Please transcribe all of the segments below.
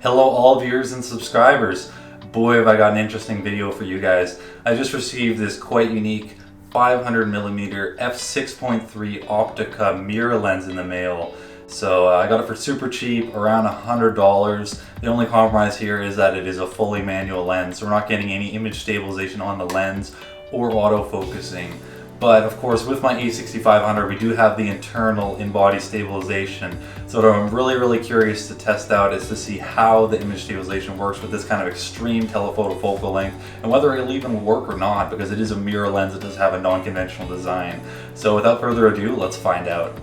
Hello all viewers and subscribers. Boy, have I got an interesting video for you guys. I just received this quite unique 500mm f6.3 Opteka mirror lens in the mail. So I got it for super cheap, around $100. The only compromise here is that it is a fully manual lens, so we're not getting any image stabilization on the lens or autofocusing. But of course, with my a6500, we do have the internal in-body stabilization. So what I'm really curious to test out is to see how the image stabilization works with this kind of extreme telephoto focal length, and whether it'll even work or not, because it is a mirror lens that does have a non-conventional design. So without further ado, let's find out.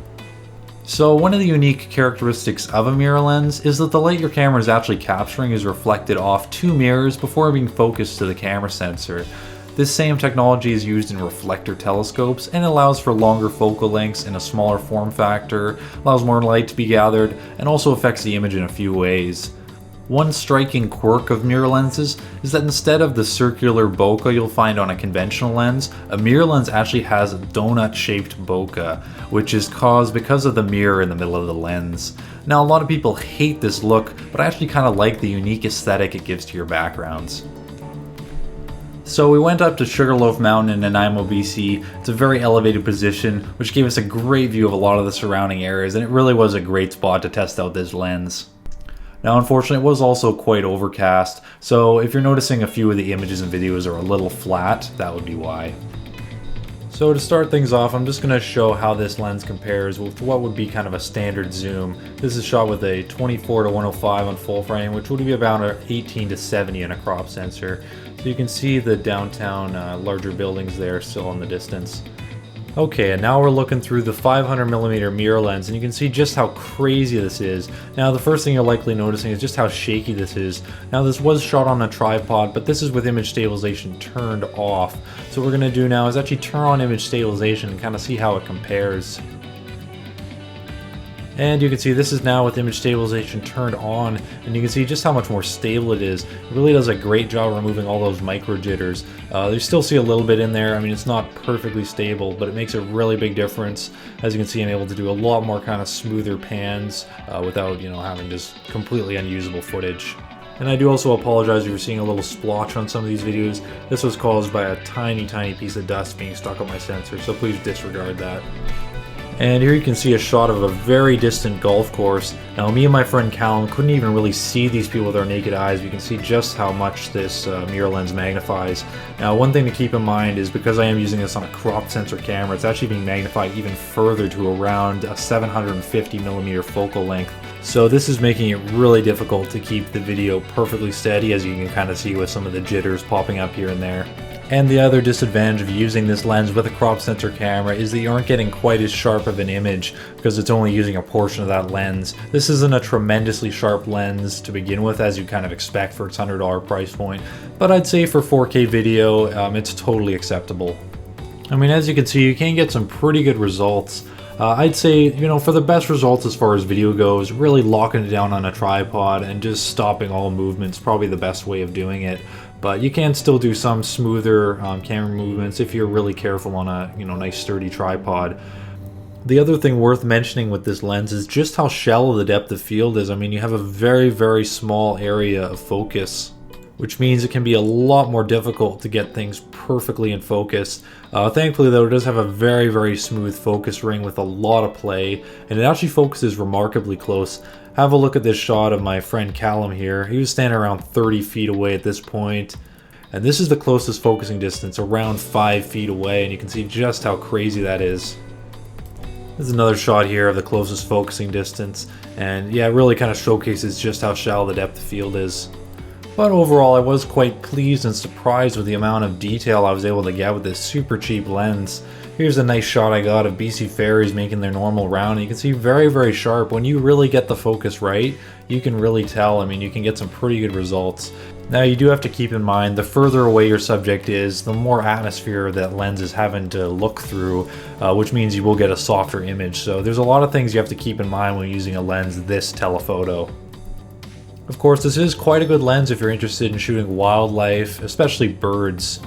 So one of the unique characteristics of a mirror lens is that the light your camera is actually capturing is reflected off two mirrors before being focused to the camera sensor. This same technology is used in reflector telescopes and allows for longer focal lengths in a smaller form factor, allows more light to be gathered, and also affects the image in a few ways. One striking quirk of mirror lenses is that instead of the circular bokeh you'll find on a conventional lens, a mirror lens actually has a donut-shaped bokeh, which is caused because of the mirror in the middle of the lens. Now, a lot of people hate this look, but I actually kind of like the unique aesthetic it gives to your backgrounds. So we went up to Sugarloaf Mountain in Nanaimo, BC. It's a very elevated position, which gave us a great view of a lot of the surrounding areas, and it really was a great spot to test out this lens. Now, unfortunately, it was also quite overcast, so if you're noticing a few of the images and videos are a little flat, that would be why. So to start things off, I'm just going to show how this lens compares with what would be kind of a standard zoom. This is shot with a 24-105 on full frame, which would be about an 18-70 in a crop sensor. So you can see the downtown larger buildings there still in the distance. Okay, and now we're looking through the 500mm mirror lens, and you can see just how crazy this is. Now, the first thing you're likely noticing is just how shaky this is. Now, this was shot on a tripod, but this is with image stabilization turned off. So what we're going to do now is actually turn on image stabilization and kind of see how it compares. And you can see this is now with image stabilization turned on, and you can see just how much more stable it is. It really does a great job removing all those micro jitters. You still see a little bit in there. I mean, it's not perfectly stable, but it makes a really big difference. As you can see, I'm able to do a lot more kind of smoother pans without, having just completely unusable footage. And I do also apologize if you're seeing a little splotch on some of these videos. This was caused by a tiny piece of dust being stuck on my sensor, so please disregard that. And here you can see a shot of a very distant golf course. Now, me and my friend Callum couldn't even really see these people with our naked eyes. We can see just how much this mirror lens magnifies. Now, one thing to keep in mind is because I am using this on a crop sensor camera, it's actually being magnified even further to around a 750mm focal length. So this is making it really difficult to keep the video perfectly steady, as you can kind of see with some of the jitters popping up here and there. And the other disadvantage of using this lens with a crop sensor camera is that you aren't getting quite as sharp of an image because it's only using a portion of that lens. This isn't a tremendously sharp lens to begin with, as you kind of expect for its $100 price point, but I'd say for 4K video, it's totally acceptable. I mean, as you can see, you can get some pretty good results. I'd say, for the best results as far as video goes, really locking it down on a tripod and just stopping all movements is probably the best way of doing it. But you can still do some smoother camera movements if you're really careful on a nice sturdy tripod. The other thing worth mentioning with this lens is just how shallow the depth of field is. I mean, you have a very small area of focus, which means it can be a lot more difficult to get things perfectly in focus. Thankfully though, it does have a very smooth focus ring with a lot of play, and it actually focuses remarkably close. Have a look at this shot of my friend Callum here. He was standing around 30 feet away at this point, and this is the closest focusing distance, around 5 feet away, and you can see just how crazy that is. There's another shot here of the closest focusing distance, and yeah, it really kind of showcases just how shallow the depth of field is. But overall, I was quite pleased and surprised with the amount of detail I was able to get with this super cheap lens. Here's a nice shot I got of BC ferries making their normal round, and you can see very sharp. When you really get the focus right, you can really tell. I mean, you can get some pretty good results. Now, you do have to keep in mind, the further away your subject is, the more atmosphere that lens is having to look through, which means you will get a softer image. So there's a lot of things you have to keep in mind when using a lens this telephoto. Of course, this is quite a good lens if you're interested in shooting wildlife, especially birds.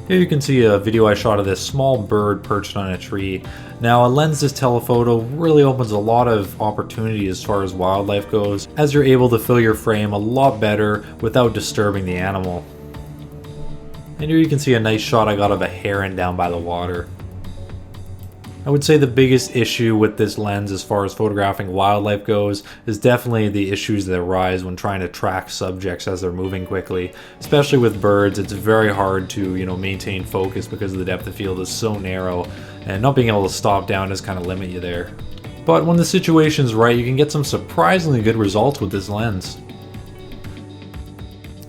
Here you can see a video I shot of this small bird perched on a tree. Now a lensless telephoto really opens a lot of opportunity as far as wildlife goes, as you're able to fill your frame a lot better without disturbing the animal. And here you can see a nice shot I got of a heron down by the water. I would say the biggest issue with this lens as far as photographing wildlife goes is definitely the issues that arise when trying to track subjects as they're moving quickly. Especially with birds, it's very hard to, maintain focus because the depth of field is so narrow, and not being able to stop down does kind of limit you there. But when the situation's right, you can get some surprisingly good results with this lens.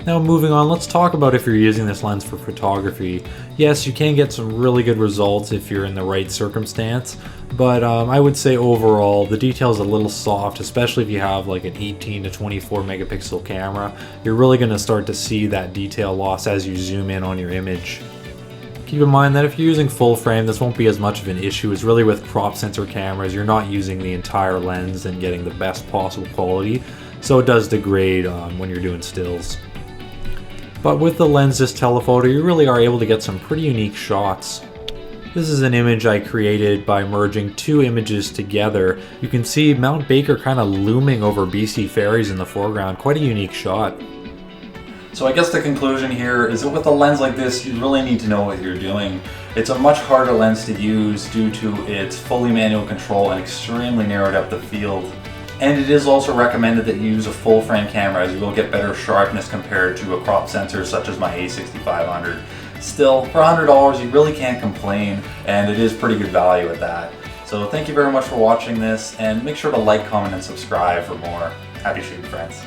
Now moving on, let's talk about if you're using this lens for photography. Yes, you can get some really good results if you're in the right circumstance, but I would say overall the detail is a little soft, especially if you have like an 18 to 24 megapixel camera. You're really going to start to see that detail loss as you zoom in on your image. Keep in mind that if you're using full frame, this won't be as much of an issue as really with crop sensor cameras. You're not using the entire lens and getting the best possible quality, so it does degrade when you're doing stills. But with the lensless telephoto, you really are able to get some pretty unique shots. This is an image I created by merging two images together. You can see Mount Baker kind of looming over BC Ferries in the foreground. Quite a unique shot. So I guess the conclusion here is that with a lens like this, you really need to know what you're doing. It's a much harder lens to use due to its fully manual control and extremely narrow depth of field. And it is also recommended that you use a full frame camera, as you will get better sharpness compared to a crop sensor such as my a6500. Still, for $100 you really can't complain, and it is pretty good value at that. So thank you very much for watching this, and make sure to like, comment, and subscribe for more. Happy shooting, friends.